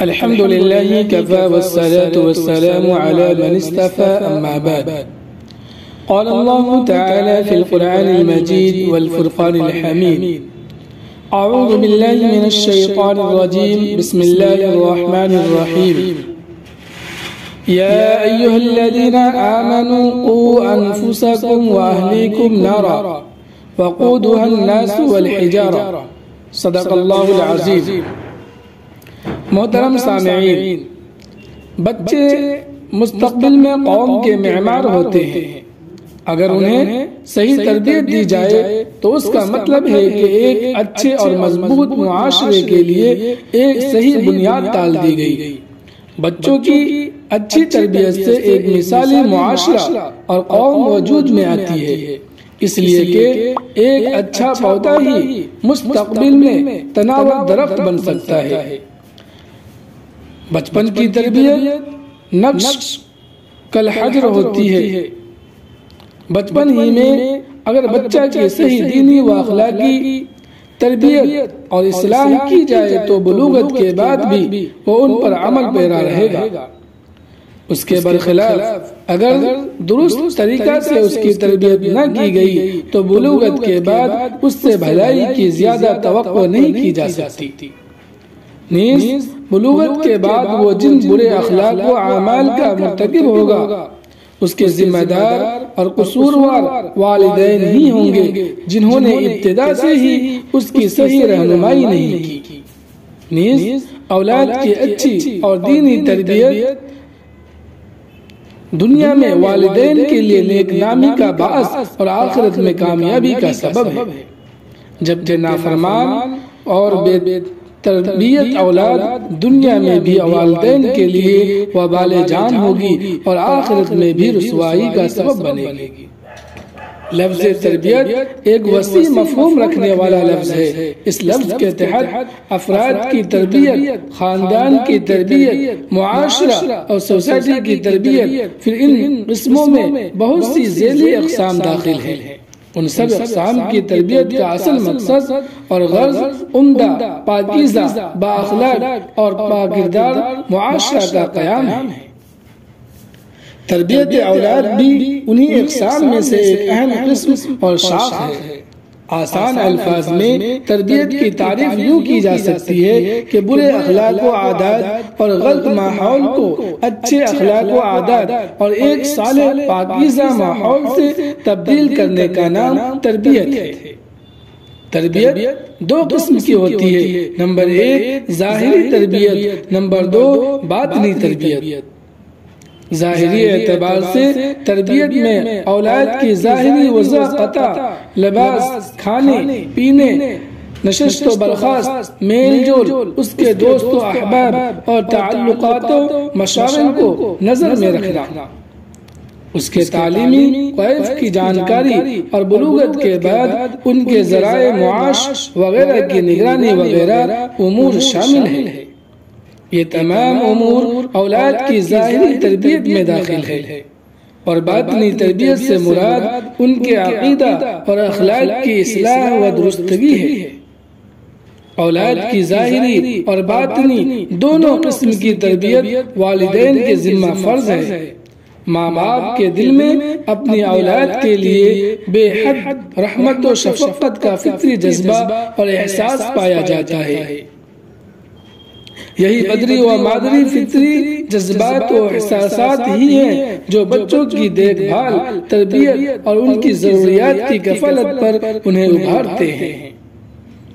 الحمد لله كفى والصلاة والسلام على من اصطفى أما بعد. قال الله تعالى في القرآن المجيد والفرقان الحميد: أعوذ بالله من الشيطان الرجيم. بسم الله الرحمن الرحيم. يا أيها الذين آمنوا قوا أنفسكم وأهليكم نارا وقودها الناس والحجارة. صدق اللہ العظیم. محترم سامعین، بچے مستقبل میں قوم کے معمار ہوتے ہیں. اگر انہیں صحیح تربیت دی جائے تو اس کا مطلب ہے کہ ایک اچھے اور مضبوط معاشرے کے لیے ایک صحیح بنیاد ڈال دی گئی. بچوں کی اچھی تربیت سے ایک مثالی معاشرہ اور قوم وجود میں آتی ہے، اس لیے کہ ایک اچھا پودا ہی مستقبل میں تناور درخت بن سکتا ہے. بچپن کی تربیت نقش کالحجر ہوتی ہے. بچپن ہی میں اگر بچہ کی صحیح دینی و اخلاقی تربیت اور اصلاح کی جائے تو بلوغت کے بعد بھی وہ ان پر عمل پیرا رہے گا. اس کے برخلاف اگر درست طریقہ سے اس کی تربیت نہ کی گئی تو بلوغت کے بعد اس سے بھلائی کی زیادہ توقع نہیں کی جا سکتی. نیز بلوغت کے بعد وہ جن برے اخلاق و اعمال کا مرتکب ہوگا اس کے ذمہ دار اور قصوروار والدین ہی ہوں گے، جنہوں نے ابتدا سے ہی اس کی صحیح رہنمائی نہیں کی. نیز اولاد کی اچھی اور دینی تربیت دنیا میں والدین کے لیے نیک نامی کا باعث اور آخرت میں کامیابی کا سبب ہے. جبکہ نافرمان اور بے تربیت اولاد دنیا میں بھی والدین کے لیے وبال جان ہوگی اور آخرت میں بھی رسوائی کا سبب بنے گی. لفظ تربیت ایک وسیع مفہوم رکھنے والا لفظ ہے. اس لفظ کے تحت افراد کی تربیت، خاندان کی تربیت، معاشرہ اور سوسائٹی کی تربیت، پھر ان قسموں میں بہت سی ذیلی اقسام داخل ہیں. ان سب اقسام کی تربیت کا اصل مقصد اور غرض عمدہ، پاکیزہ، بااخلاق اور باکردار معاشرہ کا قیام ہے. تربیت اولاد بھی انہی اقسام میں سے ایک اہم قسم اور شاخ ہے. آسان الفاظ میں تربیت کی تعریف یوں کی جا سکتی ہے کہ برے اخلاق و عادات اور غلط ماحول کو اچھے اخلاق و عادات اور ایک صالح پاکیزہ ماحول سے تبدیل کرنے کا نام تربیت ہے. تربیت دو قسم کی ہوتی ہے. نمبر 1 ظاہری تربیت، نمبر 2 باطنی تربیت. ظاہری اعتبار سے تربیت میں اولاد کی ظاہری وضاحت، لباس، کھانے پینے، نشست و برخاست، میل جول، اس کے دوست و احباب اور تعلقات و مشاغل کو نظر میں رکھنا، اس کے تعلیمی کیف کی جانکاری اور بلوغت کے بعد ان کے ذرائع معاش وغیرہ کی نگرانی وغیرہ امور شامل ہیں. یہ تمام امور اولاد کی ظاہری تربیت میں داخل ہے. اور باطنی تربیت سے مراد ان کے عقیدہ اور اخلاق کی اصلاح و درستگی ہے. اولاد کی ظاہری اور باطنی دونوں قسم کی تربیت والدین کے ذمہ فرض ہے. ماں باپ کے دل میں اپنی اولاد کے لیے بے حد رحمت و شفقت کا فطری جذبہ اور احساس پایا جاتا ہے. یہی بدری و مادری فطری جذبات و احساسات ہی ہیں جو بچوں کی دیکھ بھال، تربیت اور ان کی ضروریات کی کفالت پر انہیں ابھارتے ہیں.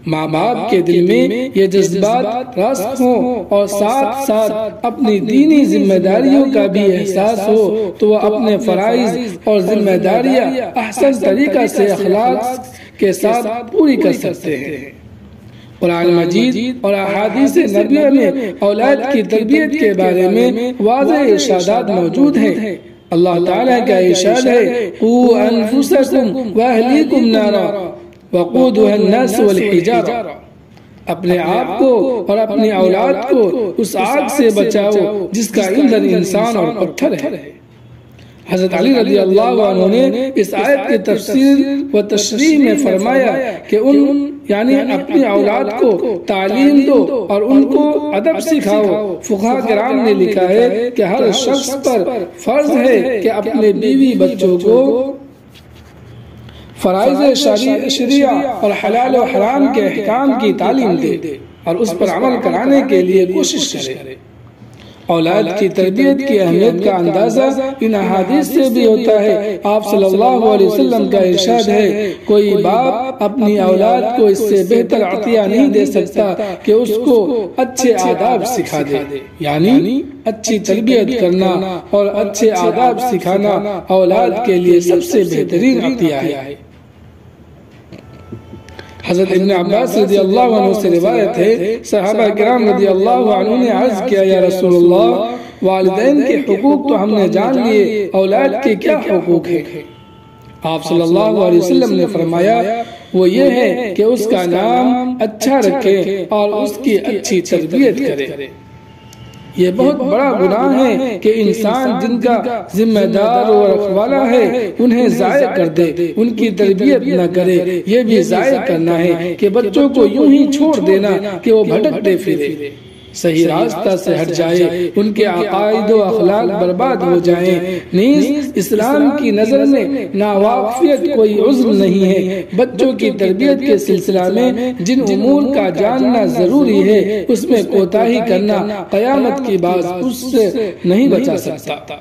ماں باپ کے دل میں یہ جذبات راسخ ہوں اور ساتھ ساتھ اپنی دینی ذمہ داریوں کا بھی احساس ہو تو وہ اپنے فرائض اور ذمہ داریاں احسن طریقہ سے اخلاق کے ساتھ پوری کر سکتے ہیں. قرآن مجید اور احادیث نبویہ میں اولاد کی تربیت کے بارے میں واضح ارشادات موجود ہیں. اللہ تعالیٰ کا ارشاد ہے: قوا انفسکم واہلیکم نارا وقودها الناس والحجارہ. اپنے آپ کو اور اپنی اولاد کو اس آگ سے بچاؤ جس کا ایندھن انسان اور پتھر ہے. حضرت علی رضی اللہ عنہ نے اس آیت کی تفسیر و تشریح میں فرمایا کہ ان یعنی اپنی اولاد کو تعلیم دو اور ان کو ادب سکھاؤ۔ فقہا کرام نے لکھا ہے کہ ہر شخص پر فرض ہے کہ اپنے بیوی بچوں کو فرائض شریعہ اور حلال و حرام کے احکام کی تعلیم دے اور اس پر عمل کرانے کے لیے کوشش کرے۔ اولاد کی تربیت کی اہمیت کا اندازہ ان احادیث سے بھی ہوتا ہے۔ آپ صلی اللہ علیہ وسلم کا ارشاد ہے، کوئی باپ اپنی اولاد کو اس سے بہتر عطیہ نہیں دے سکتا کہ اس کو اچھے آداب سکھا دے، یعنی اچھی تربیت کرنا اور اچھے آداب سکھانا اولاد کے لیے سب سے بہترین عطیہ ہے۔ حضرت ابن عباس رضی اللہ عنہ سے روایت ہے، صحابہ کرام رضی اللہ عنہ نے عرض کیا، یا رسول اللہ، والدین کے حقوق تو ہم نے جان لیے، اولاد کے کیا حقوق ہیں؟ آپ صلی اللہ علیہ وسلم نے فرمایا، وہ یہ ہے کہ اس کا نام اچھا رکھے اور اس کی اچھی تربیت کرے۔ یہ بہت بڑا گناہ ہے کہ انسان جن کا ذمہ دار و رکھوالا ہے انہیں ضائع کر دے، ان کی تربیت نہ کرے۔ یہ بھی ضائع کرنا ہے کہ بچوں کو یوں ہی چھوڑ دینا کہ وہ بھٹکتے پھرے، صحیح راستہ سے ہٹ جائے، ان کے عقائد و اخلاق برباد ہو جائیں۔ نیز اسلام کی نظر میں ناواقفیت کوئی عذر نہیں ہے۔ بچوں کی تربیت کے سلسلہ میں جن امور کا جاننا ضروری ہے اس میں کوتاہی کرنا قیامت کی باز اس سے نہیں بچا سکتا۔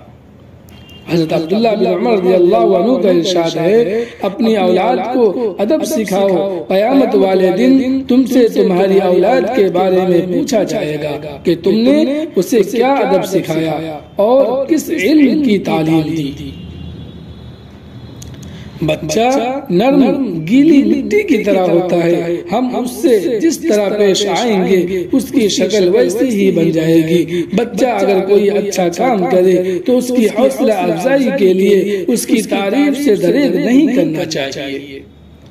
حضرت عبداللہ بن عمر رضی اللہ عنہ کا ارشاد ہے، اپنی اولاد کو ادب سکھاؤ، قیامت والے دن تم سے تمہاری اولاد کے بارے میں پوچھا جائے گا کہ تم نے اسے کیا ادب سکھایا اور کس علم کی تعلیم دی۔ بچہ نرم گیلی مٹی کی طرح ہوتا ہے، ہم اس سے جس طرح پیش آئیں گے اس کی شکل ویسی ہی بن جائے گی۔ بچہ اگر کوئی اچھا کام کرے تو اس کی حوصلہ افزائی کے لیے اس کی تعریف سے دریغ نہیں کرنا چاہیے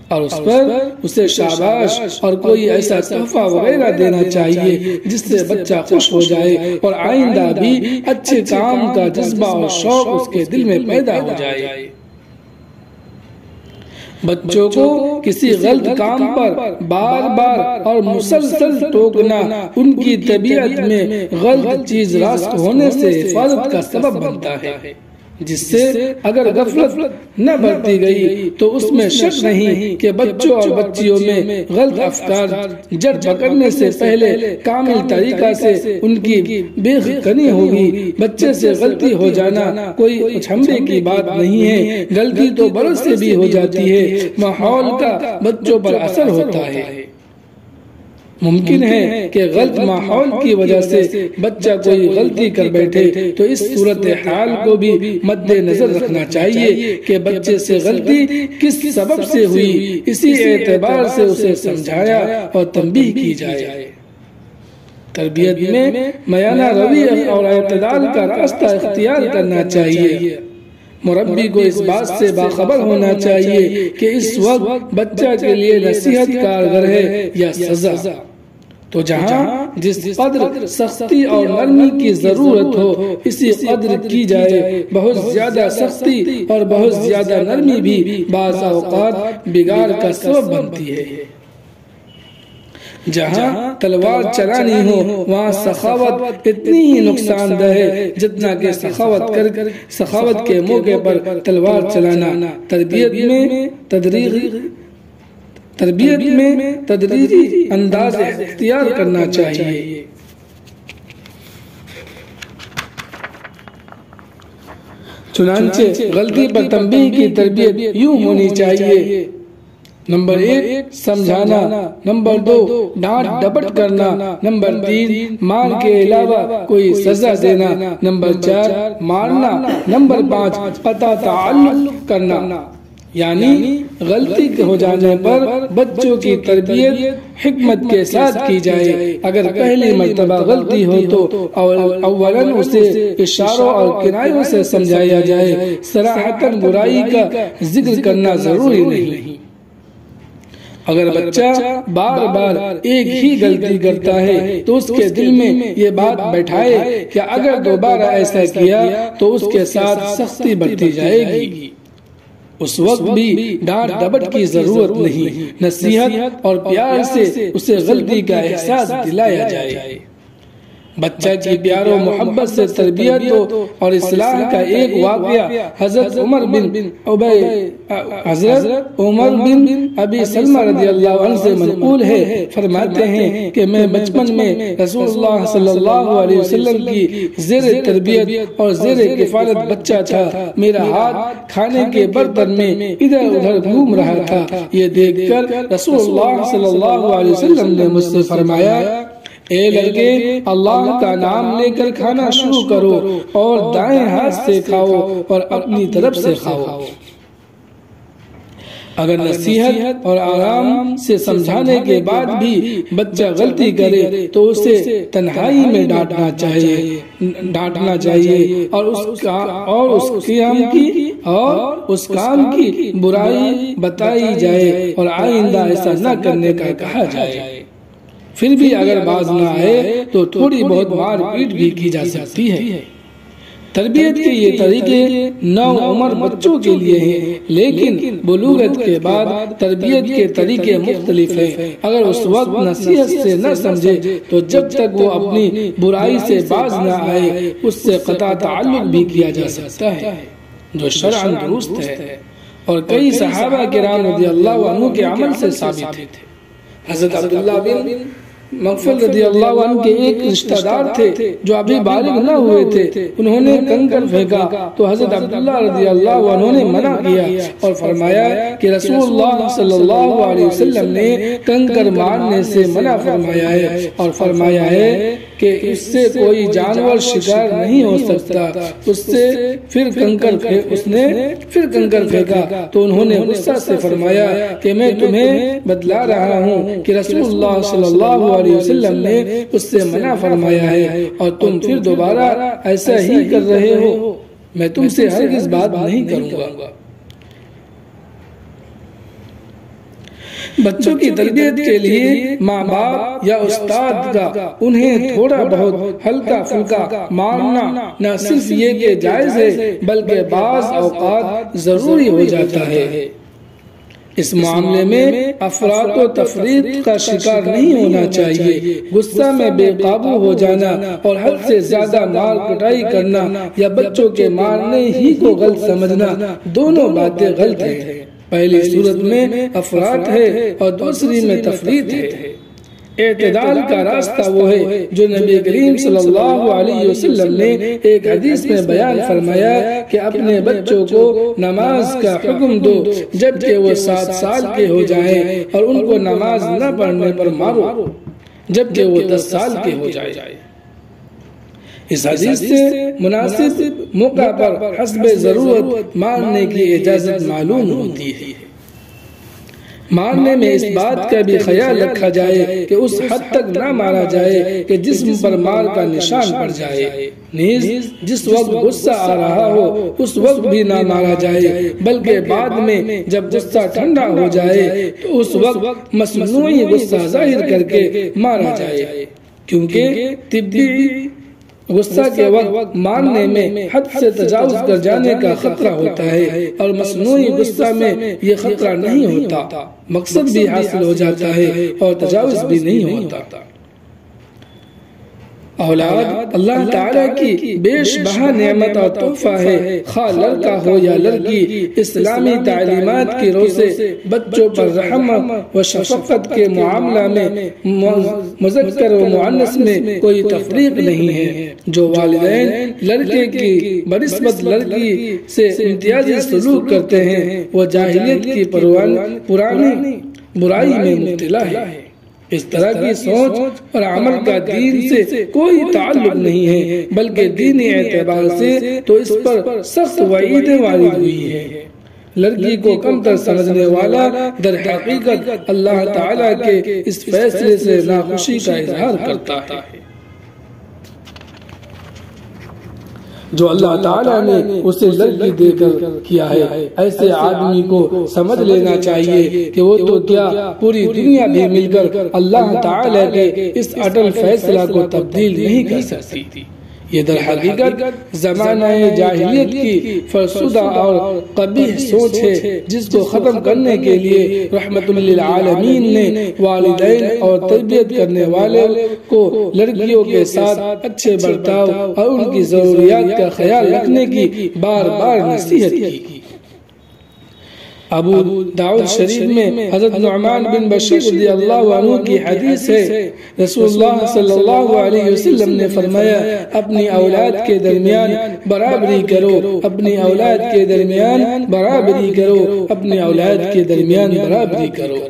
اور اس پر اسے شاباش اور کوئی ایسا تحفہ وغیرہ دینا چاہیے جس سے بچہ خوش ہو جائے اور آئندہ بھی اچھے کام کا جذبہ اور شوق اس کے دل میں پیدا ہو جائے۔ بچوں کو کسی غلط کام پر بار بار اور مسلسل ٹوکنا ان کی طبیعت میں غلط چیز راسخ ہونے سے حفاظت کا سبب بنتا ہے، جس سے اگر غفلت نہ برتی گئی تو اس میں شک نہیں کہ بچوں اور بچیوں میں غلط افکار جڑ پکڑنے سے پہلے کامل طریقہ سے ان کی بیخ کنی ہوگی۔ بچے سے غلطی ہو جانا کوئی اچھمبے کی بات نہیں ہے، غلطی تو بڑوں سے بھی ہو جاتی ہے۔ ماحول کا بچوں پر اثر ہوتا ہے۔ ممکن ہے کہ غلط ماحول کی وجہ سے بچہ کوئی غلطی کر بیٹھے، تو اس صورتحال کو بھی مد نظر رکھنا چاہیے کہ بچے سے غلطی کس سبب سے ہوئی، اسی اعتبار سے اسے سمجھایا اور تنبیہ کی جائے۔ تربیت میں میانہ روی اور اعتدال کا راستہ اختیار کرنا چاہیے۔ مربی کو اس بات سے باخبر ہونا چاہیے کہ اس وقت بچہ کے لیے نصیحت کارگر ہے یا سزا۔ تو جہاں جس قدر سختی اور نرمی کی ضرورت ہو اسی قدر کی جائے۔ بہت زیادہ سختی اور بہت زیادہ نرمی بھی بعض اوقات بگاڑ کا سبب بنتی ہے۔ جہاں تلوار چلانی ہو وہاں سخاوت اتنی ہی نقصان دہ ہے جتنا کہ سخاوت کے موقع پر تلوار چلانا۔ تربیت میں تدریجی انداز اختیار کرنا چاہیے۔ چنانچہ غلطی پر تنبیہ کی تربیت یوں ہونی چاہیے: نمبر 1 سمجھانا، نمبر 2 ڈانٹ ڈپٹ کرنا، نمبر 3 مار کے علاوہ کوئی سزا دینا، نمبر 4 مارنا، نمبر 5 قطع تعلق کرنا۔ یعنی غلطی ہو جانے پر بچوں کی تربیت حکمت کے ساتھ کی جائے۔ اگر پہلی مرتبہ غلطی ہو تو اولاً اسے اشاروں اور کنایوں سے سمجھایا جائے، صراحتاً برائی کا ذکر کرنا ضروری نہیں۔ اگر بچہ بار بار ایک ہی غلطی کرتا ہے تو اس کے دل میں یہ بات بیٹھائے کہ اگر دوبارہ ایسا کیا تو اس کے ساتھ سختی برتی جائے گی۔ اس وقت بھی ڈانٹ ڈپٹ کی ضرورت نہیں، نصیحت اور پیار سے اسے غلطی کا احساس دلایا جائے۔ بچہ کی پیار و محبت سے تربیت ہو اور اصلاح کا ایک واقعہ حضرت عمر بن ابی سلمہ رضی اللہ عنہ سے منقول ہے۔ فرماتے ہیں کہ میں بچپن میں رسول اللہ صلی اللہ علیہ وسلم کی زیر تربیت اور زیر کفالت بچہ تھا۔ میرا ہاتھ کھانے کے برتن میں ادھر ادھر گھوم رہا تھا۔ یہ دیکھ کر رسول اللہ صلی اللہ علیہ وسلم نے مجھ سے فرمایا، اے لڑکے، اللہ کا نام لے کر کھانا شروع کرو اور دائیں ہاتھ سے کھاؤ اور اپنی طرف سے کھاؤ۔ اگر نصیحت اور آرام سے سمجھانے کے بعد بھی بچہ غلطی کرے تو اسے تنہائی میں ڈانٹنا چاہیے اور اس کام کی برائی بتائی جائے اور آئندہ ایسا نہ کرنے کا کہا جائے۔ پھر بھی اگر باز نہ آئے تو تھوڑی بہت مار پیٹ بھی کی جا سکتی ہے۔ تربیت کے یہ طریقے نو عمر بچوں کے لیے ہیں، لیکن بلوغت کے بعد تربیت کے طریقے مختلف ہیں۔ اگر اس وقت نصیحت سے نہ سمجھے تو جب تک وہ اپنی برائی سے باز نہ آئے اس سے قطع تعلق بھی کیا جا سکتا ہے، جو شرعاً درست ہے اور کئی صحابہ کرام رضی اللہ عنہ کے عمل سے ثابت تھے۔ حضرت عبداللہ بن مغفل رضی اللہ عنہ کے ایک رشتہ دار تھے جو ابھی بالغ نہ ہوئے تھے۔ انہوں نے کنکر پھینکا تو حضرت عبداللہ رضی اللہ عنہ نے منع کیا اور فرمایا کہ رسول اللہ صلی اللہ علیہ وسلم نے کنکر مارنے سے منع فرمایا ہے اور فرمایا ہے کہ اس سے کوئی جانور شکار نہیں ہو سکتا۔ اس نے پھر کنکر پھینکا تو انہوں نے غصہ سے فرمایا کہ میں تمہیں بتلا رہا ہوں کہ رسول اللہ صلی اللہ علیہ وسلم نے اس سے منع فرمایا ہے اور تم پھر دوبارہ ایسا ہی کر رہے ہو، میں تم سے ہرگز بات نہیں کروں گا۔ بچوں کی تربیت کے لیے ماں باپ یا استاد کا انہیں تھوڑا بہت ہلکا پھلکا مارنا نہ صرف یہ کہ جائز ہے بلکہ بعض اوقات ضروری ہو جاتا ہے۔ اس معاملے میں افراط و تفریط کا شکار نہیں ہونا چاہیے۔ غصہ میں بے قابو ہو جانا اور حد سے زیادہ مار پٹائی کرنا یا بچوں کے مارنے ہی کو غلط سمجھنا، دونوں باتیں غلط ہیں۔ پہلی صورت میں افراط ہے اور دوسری میں تفریط ہے۔ اعتدال کا راستہ وہ ہے جو نبی کریم صلی اللہ علیہ وسلم نے ایک حدیث میں بیان فرمایا کہ اپنے بچوں کو نماز کا حکم دو جبکہ وہ 7 سال کے ہو جائیں اور ان کو نماز نہ پڑھنے پر مارو جبکہ وہ 10 سال کے ہو جائیں۔ اس حدیث سے مناسب موقع پر حسب ضرورت مارنے کی اجازت معلوم ہوتی ہے۔ مارنے میں اس بات کا بھی خیال رکھا جائے کہ اس حد تک نہ مارا جائے کہ جسم پر مار کا نشان پڑ جائے، نیز جس وقت غصہ آ رہا ہو اس وقت بھی نہ مارا جائے بلکہ بعد میں جب غصہ ٹھنڈا ہو جائے تو اس وقت مصنوعی غصہ ظاہر کر کے مارا جائے، کیونکہ طبی غصہ کے وقت مارنے میں حد سے تجاوز کر جانے کا خطرہ ہوتا ہے اور مصنوعی غصہ میں یہ خطرہ نہیں ہوتا، مقصد بھی حاصل ہو جاتا ہے اور تجاوز بھی نہیں ہوتا۔ اولاد اللہ تعالیٰ کی بیش بہا نعمت اور تحفہ ہے، خواہ لڑکا ہو یا لڑکی۔ اسلامی تعلیمات کی روح سے بچوں پر رحم و شفقت کے معاملہ میں مذکر و مؤنث میں کوئی تفریق نہیں ہے۔ جو والدین لڑکے کی بنسبت لڑکی سے امتیازی سلوک کرتے ہیں وہ جاہلیت کی پرانی برائی میں مبتلا ہے۔ اس طرح کی سوچ اور عمل کا دین سے کوئی تعلق نہیں ہے بلکہ دینی اعتبار سے تو اس پر سخت وعیدیں وارد ہوئی ہیں۔ لڑکی کو کمتر سمجھنے والا در حقیقت اللہ تعالیٰ کے اس فیصلے سے ناخوشی کا اظہار کرتا ہے جو اللہ تعالیٰ نے اسے لڑکی دے کر کیا ہے۔ ایسے آدمی کو سمجھ لینا چاہیے کہ وہ تو کیا پوری دنیا بھی مل کر اللہ تعالیٰ کے اس اٹل فیصلہ کو تبدیل نہیں کر سکتی۔ یہ در حقیقت زمانہ جاہلیت کی فرسودہ اور قبیح سوچ ہے، جس کو ختم کرنے کے لیے رحمت للعالمین نے والدین اور تربیت کرنے والے کو لڑکیوں کے ساتھ اچھے برتاؤ اور ان کی ضروریات کا خیال رکھنے کی بار بار نصیحت کی۔ ابو داؤد شریف میں حضرت نعمان بن بشیر رضی اللہ عنہ کی حدیث ہے، رسول اللہ صلی اللہ علیہ وسلم نے فرمایا، اپنی اولاد کے درمیان برابری کرو، اپنی اولاد کے درمیان برابری کرو، اپنی اولاد کے درمیان برابری کرو۔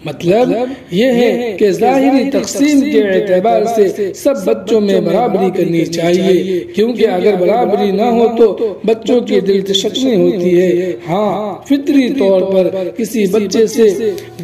مطلب یہ ہے کہ ظاہری تقسیم کے اعتبار سے سب بچوں میں برابری کرنی چاہیے، کیونکہ اگر برابری نہ ہو تو بچوں کی دلچسپی ہوتی ہے۔ ہاں، فطری طور پر کسی بچے سے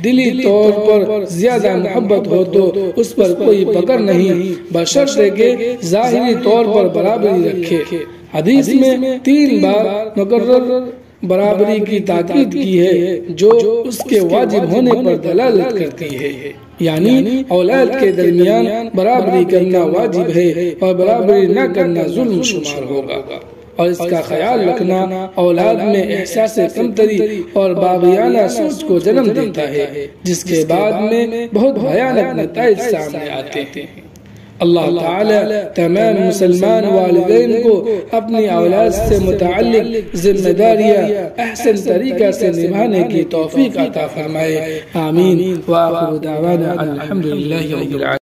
دلی طور پر زیادہ محبت ہو تو اس پر کوئی پکڑ نہیں، بشرطے کہ ظاہری طور پر برابری رکھے۔ حدیث میں 3 بار مقرر برابری کی تاکید کی ہے، جو اس کے واجب ہونے پر دلالت کرتی ہے، یعنی اولاد کے درمیان برابری کرنا واجب ہے اور برابری نہ کرنا ظلم شمار ہوگا، اور اس کا خیال رکھنا اولاد میں احساس کمتری اور باغیانہ سوچ کو جنم دیتا ہے، جس کے بعد میں بہت بھیانک نتائج سامنے آتے ہیں۔ اللہ تعالی تمام مسلمان والدین کو اپنی اولاد سے متعلق ذمہ داریاں احسن طریقہ سے نبھانے کی توفیق عطا فرمائے، آمین۔ وآخر دعوانا الحمدللہ رب العالمین۔